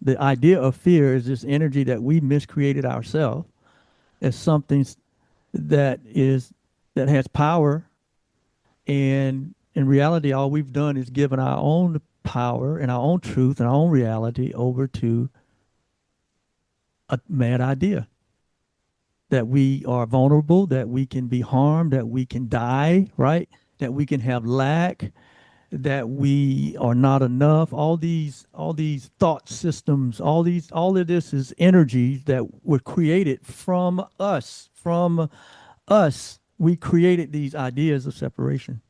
The idea of fear is this energy that we miscreated ourselves as something that is that has power, and in reality, all we've done is given our own power and our own truth and our own reality over to a mad idea that we are vulnerable, that we can be harmed, that we can die, right? That we can have lack, that we are not enough. All these thought systems, all of this is energies that were created from us. From us, we created these ideas of separation.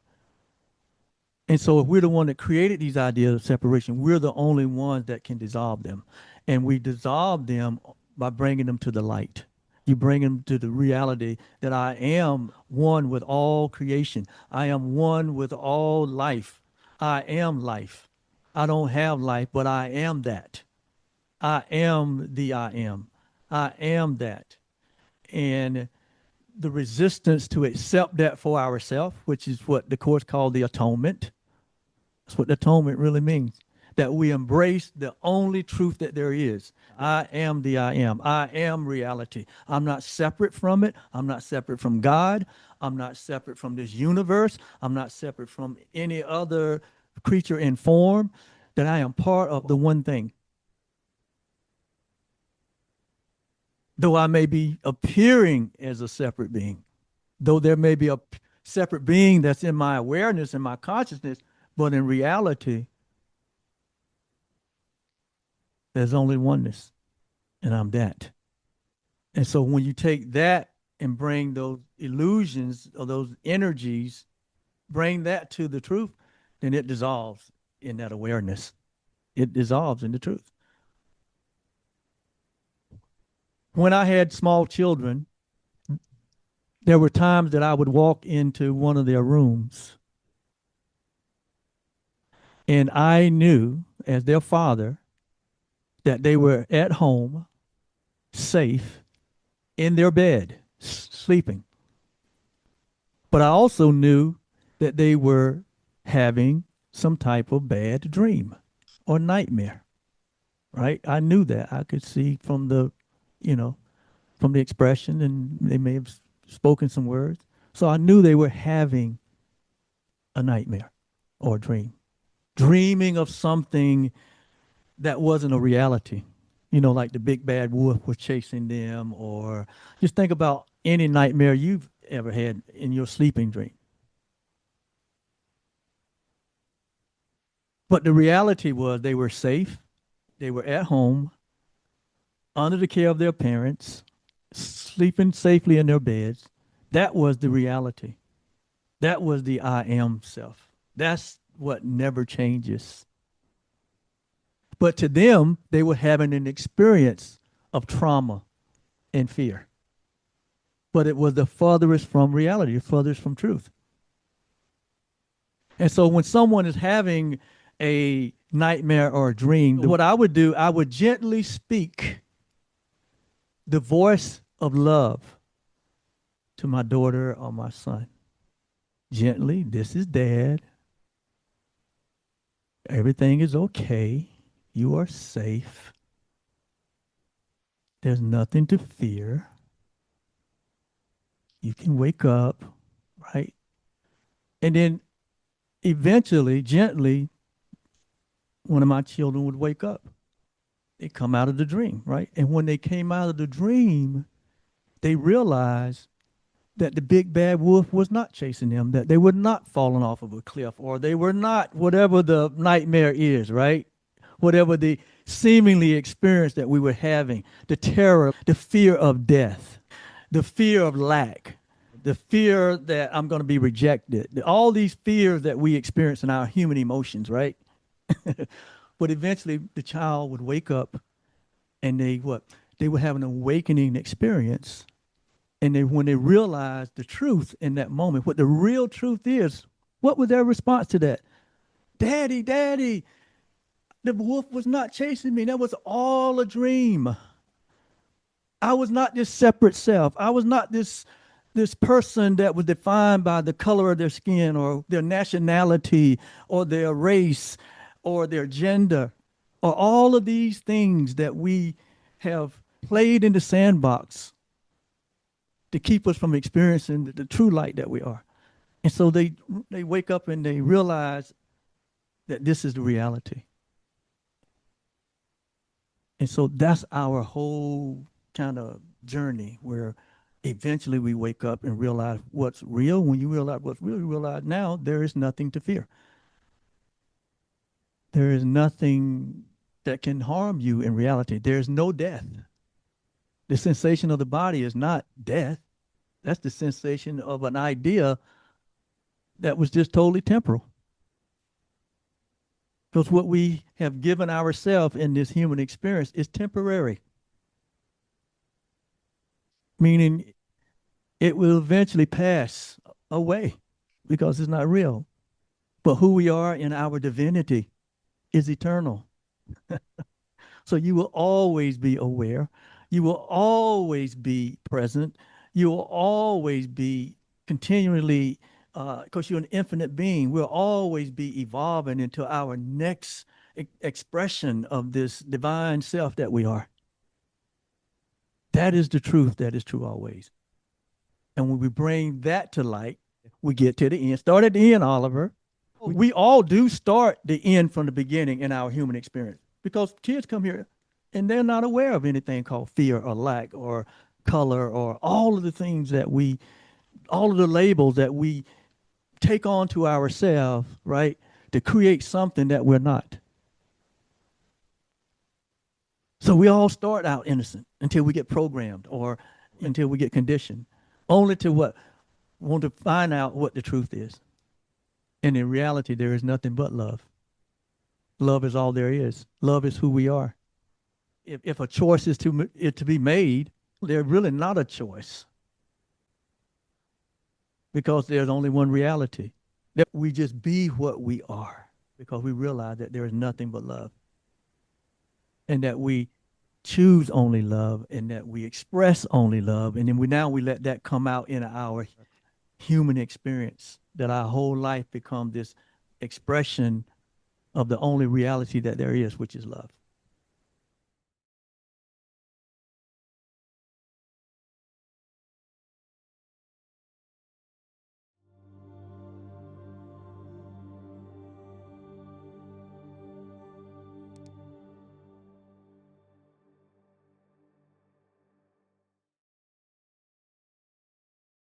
And so if we're the one that created these ideas of separation, we're the only ones that can dissolve them. And we dissolve them by bringing them to the light. You bring them to the reality that I am one with all creation. I am one with all life. I am life. I don't have life, but I am that. I am the I am. I am that. And the resistance to accept that for ourselves, which is what the Course called the atonement. That's what the atonement really means. That we embrace the only truth that there is. I am the I am. I am reality. I'm not separate from it. I'm not separate from God. I'm not separate from this universe. I'm not separate from any other creature in form. That I am part of the one thing. Though I may be appearing as a separate being, though there may be a separate being that's in my awareness and my consciousness, but in reality, there's only oneness, and I'm that. And so when you take that and bring those illusions or those energies, bring that to the truth, then it dissolves in that awareness. It dissolves in the truth. When I had small children, there were times that I would walk into one of their rooms, and I knew as their father that they were at home, safe, in their bed, sleeping. But I also knew that they were having some type of bad dream or nightmare, right? I knew that. I could see from the, you know, from the expression, and they may have spoken some words. So I knew they were having a nightmare or a dream, dreaming of something that wasn't a reality. Like the big bad wolf was chasing them, or just think about any nightmare you've ever had in your sleeping dream. But the reality was they were safe, they were at home, under the care of their parents, sleeping safely in their beds. That was the reality. That was the I am self. That's what never changes. But to them, they were having an experience of trauma and fear. But it was the furthest from reality, the furthest from truth. And so when someone is having a nightmare or a dream, what I would do, I would gently speak the voice of love to my daughter or my son. Gently, this is Dad. Everything is okay. You are safe. There's nothing to fear. You can wake up, right? And then eventually, gently, one of my children would wake up. They come out of the dream, right? And when they came out of the dream, they realized that the big bad wolf was not chasing them, that they were not falling off of a cliff, or they were not whatever the nightmare is, right? Whatever the seemingly experience that we were having, the terror, the fear of death, the fear of lack, the fear that I'm going to be rejected, all these fears that we experience in our human emotions, right? But eventually the child would wake up, and they would have an awakening experience. And when they realized the truth in that moment, what the real truth is, what was their response to that? Daddy, Daddy, the wolf was not chasing me. That was all a dream. I was not this separate self. I was not this person that was defined by the color of their skin or their nationality or their race or their gender. Are all of these things that we have played in the sandbox to keep us from experiencing the true light that we are. And so they wake up and they realize that this is the reality. And so that's our whole kind of journey where eventually we wake up and realize what's real. When you realize what's real, you realize now there is nothing to fear. There is nothing that can harm you in reality. There's no death. The sensation of the body is not death. That's the sensation of an idea that was just totally temporal. Because what we have given ourselves in this human experience is temporary, meaning it will eventually pass away because it's not real. But who we are in our divinity is eternal. So you will always be aware. You will always be present. You will always be continually, because you're an infinite being, we'll always be evolving into our next expression of this divine self that we are. That is the truth that is true always. And when we bring that to light, we get to the end. Start at the end, Oliver. We all do start the end from the beginning in our human experience because kids come here and they're not aware of anything called fear or lack or color or all of the things that all of the labels that we take on to ourselves, right, to create something that we're not. So we all start out innocent until we get programmed or until we get conditioned, only to what? Want to find out what the truth is. And in reality, there is nothing but love. Love is all there is. Love is who we are. If a choice is to be made, there's really not a choice because there's only one reality. That we just be what we are because we realize that there is nothing but love and that we choose only love and that we express only love. And then we let that come out in our human experience, that our whole life become this expression of the only reality that there is, which is love.